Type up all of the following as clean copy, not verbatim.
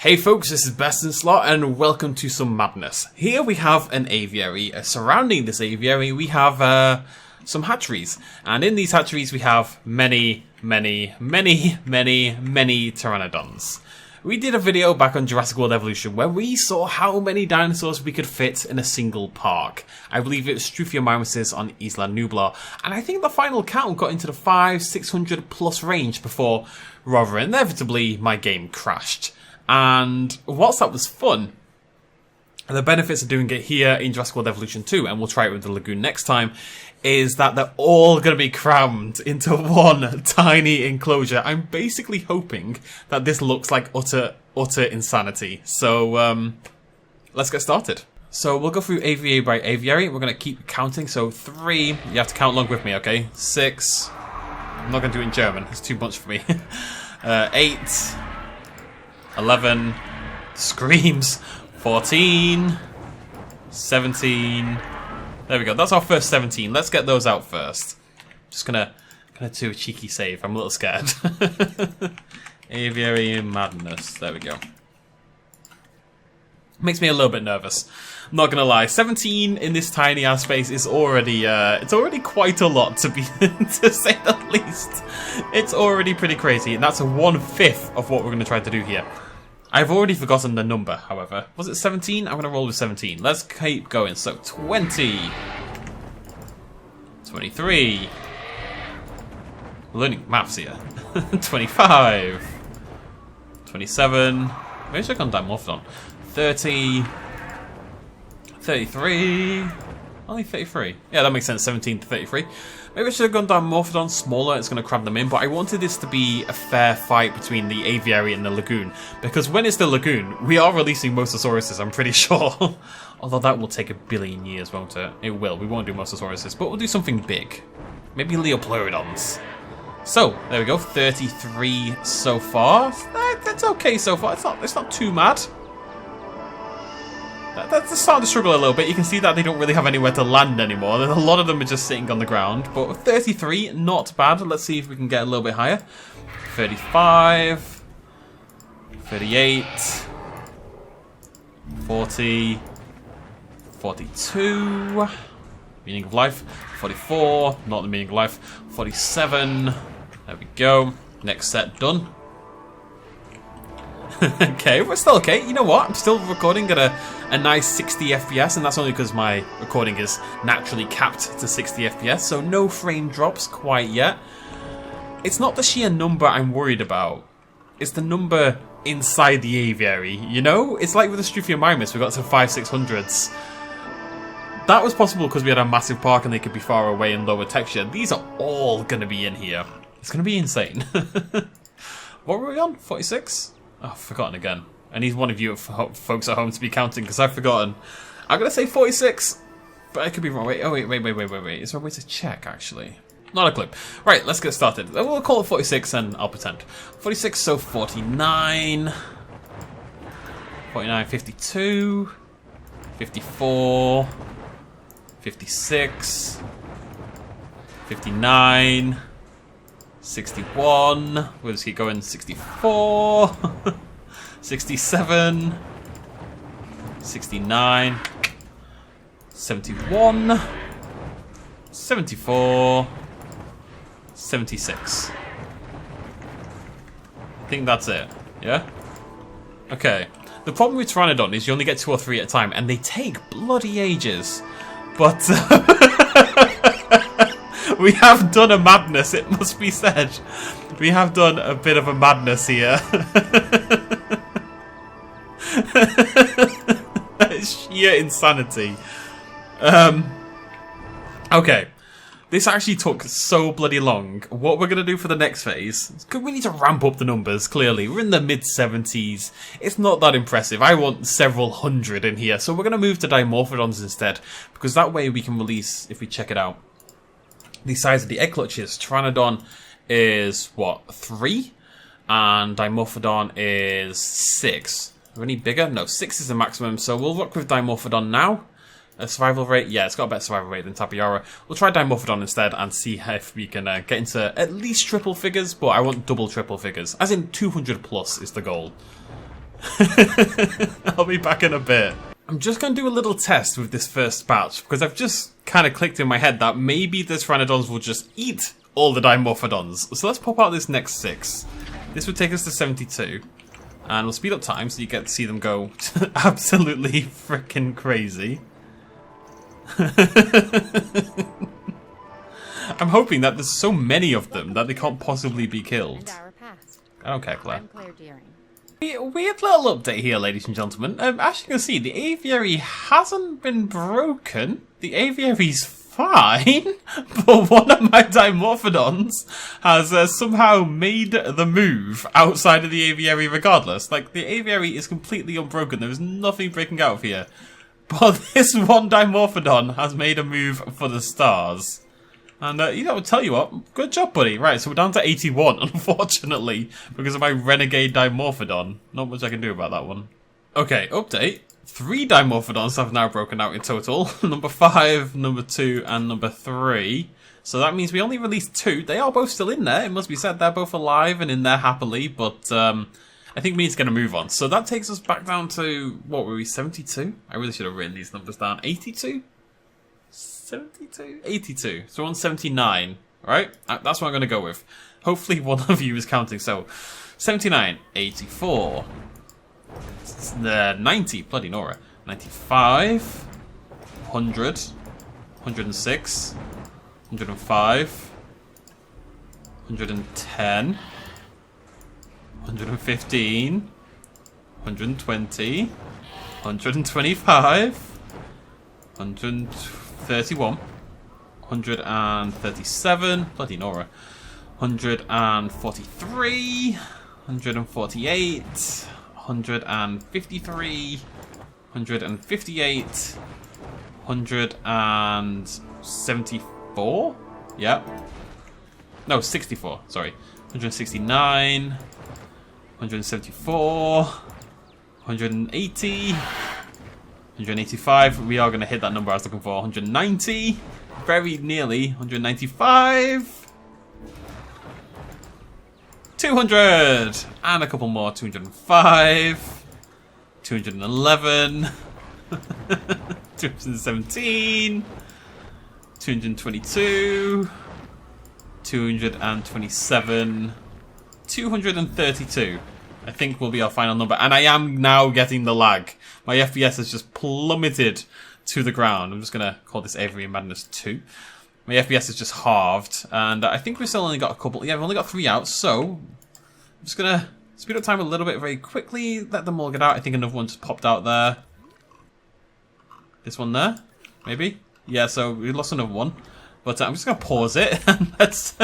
Hey folks, this is BestInSlot and welcome to some madness. Here we have an aviary. Surrounding this aviary we have some hatcheries. And in these hatcheries we have many pteranodons. We did a video back on Jurassic World Evolution where we saw how many dinosaurs we could fit in a single park. I believe it was Struthiomimesis on Isla Nublar. And I think the final count got into the 500-600 plus range before, rather inevitably, my game crashed. And whilst that was fun, the benefits of doing it here in Jurassic World Evolution 2, and we'll try it with the lagoon next time, is that they're all going to be crammed into one tiny enclosure. I'm basically hoping that this looks like utter insanity. So, let's get started. So we'll go through aviary by aviary. We're going to keep counting. So 3, you have to count along with me, okay? 6, I'm not going to do it in German, it's too much for me. 8, 11, screams, 14, 17, there we go, that's our first 17, let's get those out first. Just gonna do a cheeky save, I'm a little scared. Aviary madness, there we go. Makes me a little bit nervous, I'm not gonna lie. 17 in this tiny ass space is already, it's already quite a lot to be, to say the least. It's already pretty crazy, and that's a 1/5 of what we're gonna try to do here. I've already forgotten the number, however. Was it 17? I'm going to roll with 17. Let's keep going. So, 20. 23. We're learning maths here. 25. 27. Maybe I should have gone Dimorphodon. 30. 33. Only 33. Yeah, that makes sense. 17 to 33. Maybe I should have gone Dimorphodon smaller, it's going to cram them in, but I wanted this to be a fair fight between the aviary and the lagoon, because when it's the lagoon, we are releasing Mosasauruses, I'm pretty sure. Although that will take a billion years, won't it? It will, we won't do Mosasauruses, but we'll do something big. Maybe Leopleurodons. So, there we go, 33 so far. That's okay so far, it's not too mad. That's starting to struggle a little bit. You can see that they don't really have anywhere to land anymore. A lot of them are just sitting on the ground. But 33, not bad. Let's see if we can get a little bit higher. 35. 38. 40. 42. Meaning of life. 44. Not the meaning of life. 47. There we go. Next set done. Okay, we're still okay. You know what? I'm still recording at a nice 60 FPS, and that's only because my recording is naturally capped to 60 FPS, so no frame drops quite yet. It's not the sheer number I'm worried about. It's the number inside the aviary, you know? It's like with the Struthiomimesis, we got to 500-600s. That was possible because we had a massive park and they could be far away and lower texture. These are all going to be in here. It's going to be insane. What were we on? 46? Oh, I've forgotten again. I need one of you folks at home to be counting because I've forgotten. I'm going to say 46, but I could be wrong. Wait. Is there a way to check, actually? Not a clue. Right, let's get started. We'll call it 46 and I'll pretend. 46, so 49. 49, 52. 54. 56. 59. 61, we'll just keep going, 64, 67, 69, 71, 74, 76. I think that's it, yeah? Okay. The problem with Pteranodon is you only get 2 or 3 at a time, and they take bloody ages. But we have done a madness, it must be said. We have done a bit of a madness here. Sheer insanity. Okay. This actually took so bloody long. What we're going to do for the next phase, because we need to ramp up the numbers, clearly. We're in the mid-70s. It's not that impressive. I want several hundred in here. So we're going to move to Dimorphodons instead, because that way we can release, if we check it out, the size of the egg clutches. Pteranodon is, what, 3? And Dimorphodon is 6. Are any bigger? No, 6 is the maximum. So we'll work with Dimorphodon now. A survival rate? Yeah, it's got a better survival rate than Tapiara. We'll try Dimorphodon instead and see if we can get into at least triple figures, but I want double triple figures. As in 200 plus is the goal. I'll be back in a bit. I'm just going to do a little test with this first batch, because I've just kind of clicked in my head that maybe the Pteranodons will just eat all the Dimorphodons. So let's pop out this next 6. This would take us to 72. And we'll speed up time so you get to see them go absolutely freaking crazy. I'm hoping that there's so many of them that they can't possibly be killed. I don't care, Claire. Weird little update here, ladies and gentlemen. As you can see, the aviary hasn't been broken. The aviary's fine, but one of my Dimorphodons has somehow made the move outside of the aviary regardless. Like, the aviary is completely unbroken. There is nothing breaking out of here. But this one Dimorphodon has made a move for the stars. And, you know, I'll tell you what, good job, buddy. Right, so we're down to 81, unfortunately, because of my renegade Dimorphodon. Not much I can do about that one. Okay, update. 3 Dimorphodons have now broken out in total. Number 5, number 2, and number 3. So that means we only released 2. They are both still in there. It must be said they're both alive and in there happily, but I think we need to get a move on. So that takes us back down to, what were we, 72? I really should have written these numbers down. 82? 72? 82. So we're on 79, right? That's what I'm going to go with. Hopefully one of you is counting. So 79, 84, 90, bloody Nora, 95, 100, 106, 105, 110, 115, 120, 125, 131, 137, bloody Nora, 143, 148, 153, 158, 174, yeah, no, 64, sorry, 169, 174, 180, 185, we are going to hit that number I was looking for. 190, very nearly. 195, 200, and a couple more. 205, 211, 217, 222, 227, 232. I think will be our final number. And I am now getting the lag. My FPS has just plummeted to the ground. I'm just going to call this Aviary Madness 2. My FPS has just halved. And I think we've still only got a couple. Yeah, we've only got 3 out. So I'm just going to speed up time a little bit very quickly. Let them all get out. I think another one just popped out there. This one there, maybe? Yeah, so we lost another one. But I'm just going to pause it. And let's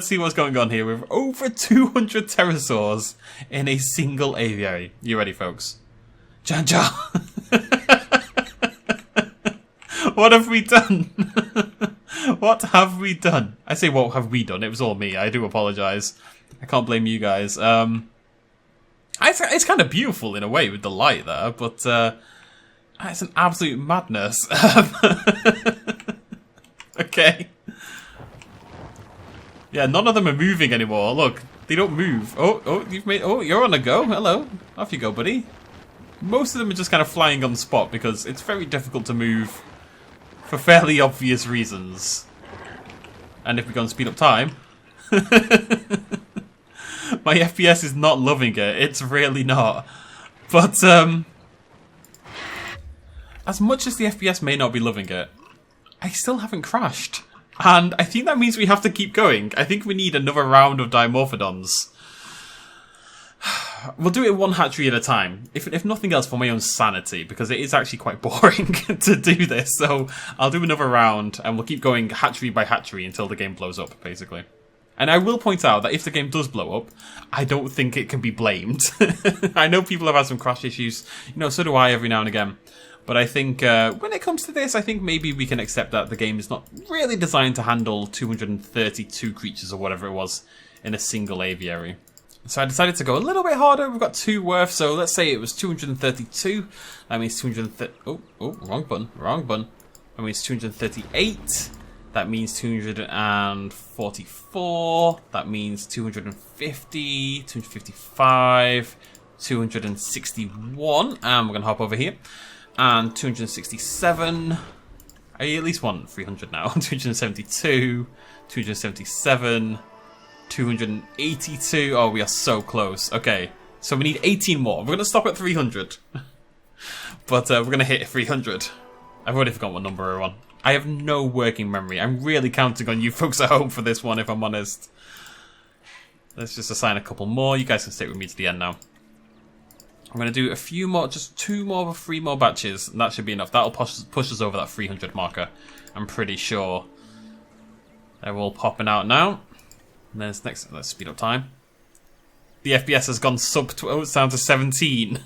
see what's going on here with over 200 pterosaurs in a single aviary. You ready, folks? Jan Jan! What have we done? What have we done? I say what have we done? It was all me. I do apologise. I can't blame you guys. It's kind of beautiful in a way with the light there, but it's an absolute madness. Okay. Yeah, none of them are moving anymore. Look, they don't move. Oh, you're on a go. Hello. Off you go, buddy. Most of them are just kind of flying on the spot because it's very difficult to move for fairly obvious reasons. And if we go and speed up time, my FPS is not loving it. It's really not. But as much as the FPS may not be loving it, I still haven't crashed. And I think that means we have to keep going. I think we need another round of Dimorphodons. We'll do it one hatchery at a time. If nothing else, for my own sanity, because it is actually quite boring to do this. So I'll do another round, and we'll keep going hatchery by hatchery until the game blows up, basically. And I will point out that if the game does blow up, I don't think it can be blamed. I know people have had some crash issues. You know, so do I every now and again. But I think when it comes to this, I think maybe we can accept that the game is not really designed to handle 232 creatures or whatever it was in a single aviary. So I decided to go a little bit harder. We've got 2 worth, so let's say it was 232. That means 230. Oh, wrong button. That means 238, That means 244. That means 250, 255, 261. And we're going to hop over here. And 267. I at least want 300 now. 272, 277, 282. Oh, we are so close. Okay, so we need 18 more. We're going to stop at 300. But we're going to hit 300. I've already forgotten what number we're on. I have no working memory. I'm really counting on you folks at home for this one, if I'm honest. Let's just assign a couple more. You guys can stay with me to the end now. I'm going to do a few more, just 2 more or 3 more batches, and that should be enough. That'll push us over that 300 marker, I'm pretty sure. They're all popping out now. And then next, let's speed up time. The FPS has gone it's down to 17.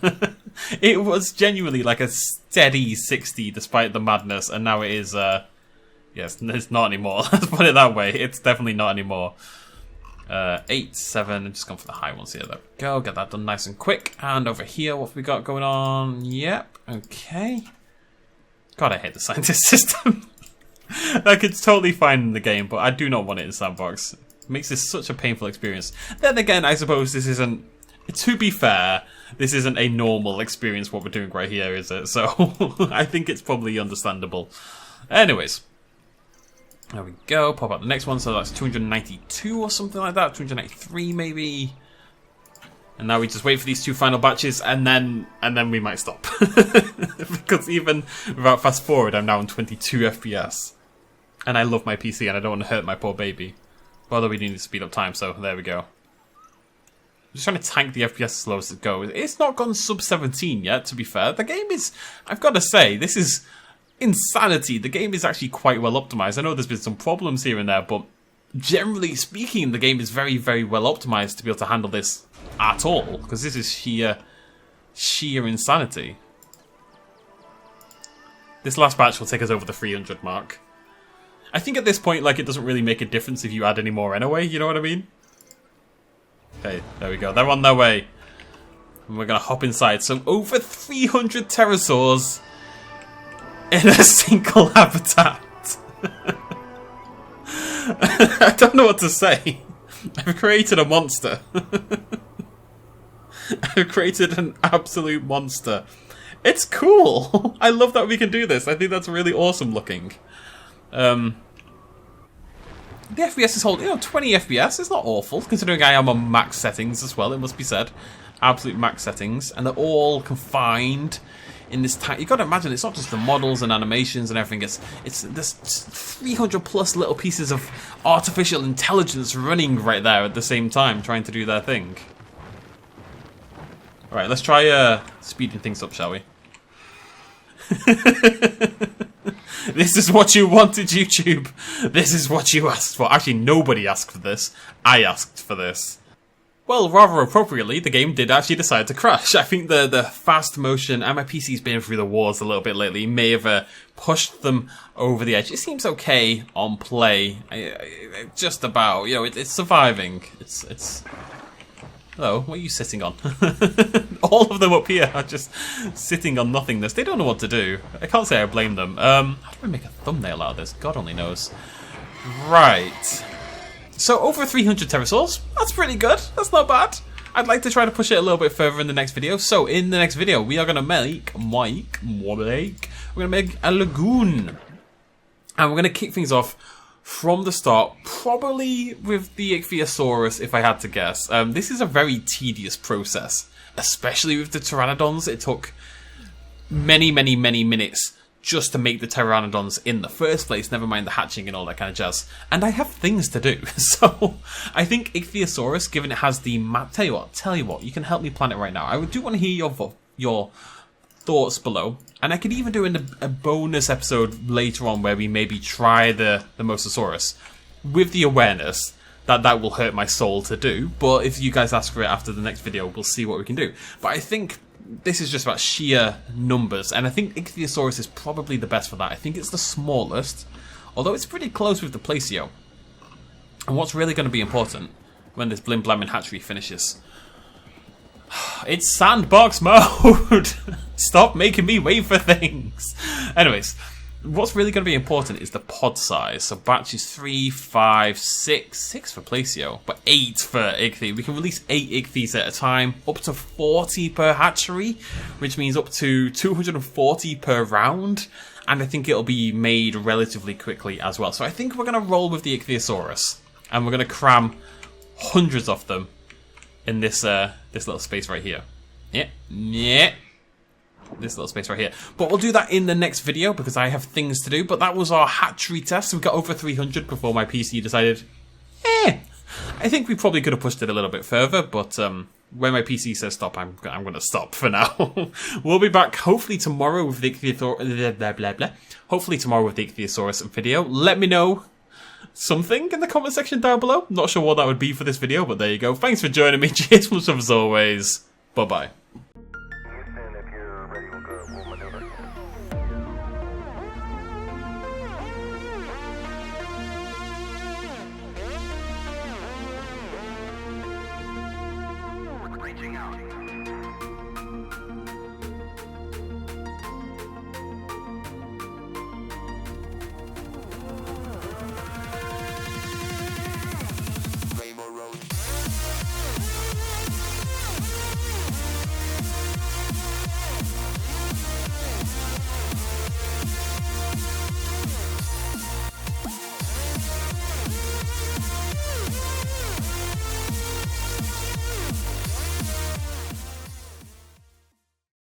It was genuinely like a steady 60 despite the madness, and now it is, yes, it's not anymore. Let's put it that way. It's definitely not anymore. 8, 7, I'm just going for the high ones here. There we go, get that done nice and quick. And over here, what have we got going on? Yep, okay. God, I hate the scientist system. Like, it's totally fine in the game, but I do not want it in Sandbox. It makes this such a painful experience. Then again, I suppose this isn't, to be fair, this isn't a normal experience what we're doing right here, is it? So, I think it's probably understandable. Anyways. There we go, pop out the next one, so that's 292 or something like that, 293 maybe. And now we just wait for these 2 final batches, and then we might stop. Because even without fast forward, I'm now on 22 FPS. And I love my PC, and I don't want to hurt my poor baby. Although we do need to speed up time, so there we go. I'm just trying to tank the FPS as slow as it goes. It's not gone sub 17 yet, to be fair. The game is, I've got to say, this is insanity. The game is actually quite well optimized. I know there's been some problems here and there, but generally speaking, the game is very, very well optimized to be able to handle this at all, because this is sheer insanity. This last batch will take us over the 300 mark. I think at this point, like, it doesn't really make a difference if you add any more anyway, you know what I mean? Okay, there we go. They're on their way. And we're going to hop inside. So over 300 pterosaurs in a single habitat. I don't know what to say. I've created a monster. I've created an absolute monster. It's cool. I love that we can do this. I think that's really awesome looking. The FPS is holding, 20 FPS. It's not awful, considering I am on max settings as well, it must be said. Absolute max settings. And they're all confined in this time. You've got to imagine, it's not just the models and animations and everything. It's there's 300 plus little pieces of artificial intelligence running right there at the same time, trying to do their thing. Alright, let's try speeding things up, shall we? This is what you wanted, YouTube. This is what you asked for. Actually, nobody asked for this. I asked for this. Well, rather appropriately, the game did actually decide to crash. I think the fast motion, and my PC's been through the wars a little bit lately, may have pushed them over the edge. It seems okay on play. Just about, it's surviving. It's. Hello, what are you sitting on? All of them up here are just sitting on nothingness. They don't know what to do. I can't say I blame them. How do I make a thumbnail out of this? God only knows. Right. So over 300 pterosaurs. That's pretty good. That's not bad. I'd like to try to push it a little bit further in the next video. So in the next video, we are going to make a lagoon. And we're going to kick things off from the start, probably with the Ichthyosaurus, if I had to guess. This is a very tedious process, especially with the pteranodons. It took many, many, many minutes just to make the pteranodons in the first place, never mind the hatching and all that kind of jazz. And I have things to do, so I think Ichthyosaurus, given it has the map... Tell you what, you can help me plan it right now. I do want to hear your thoughts below. And I could even do a bonus episode later on where we maybe try the Mosasaurus with the awareness that that will hurt my soul to do. But if you guys ask for it after the next video, we'll see what we can do. But I think this is just about sheer numbers. And I think Ichthyosaurus is probably the best for that. I think it's the smallest, although it's pretty close with the Placio. And what's really going to be important when this Blim Blam hatchery finishes... It's sandbox mode! Stop making me wait for things! Anyways, what's really going to be important is the pod size. So batch is 3, 5, 6 for Placio, but 8 for Ichthy. We can release 8 Ichthy's at a time, up to 40 per hatchery, which means up to 240 per round. And I think it'll be made relatively quickly as well. So I think we're going to roll with the Ichthyosaurus, and we're going to cram hundreds of them in this this little space right here. Yeah. This little space right here. But we'll do that in the next video because I have things to do. But that was our hatchery test. We got over 300 before my PC decided, I think we probably could have pushed it a little bit further. But when my PC says stop, I'm going to stop for now. We'll be back hopefully tomorrow with the Ichthyosaurus video. Let me know something in the comment section down below. Not sure what that would be for this video, but there you go. Thanks for joining me. Cheers, much as always. Bye-bye.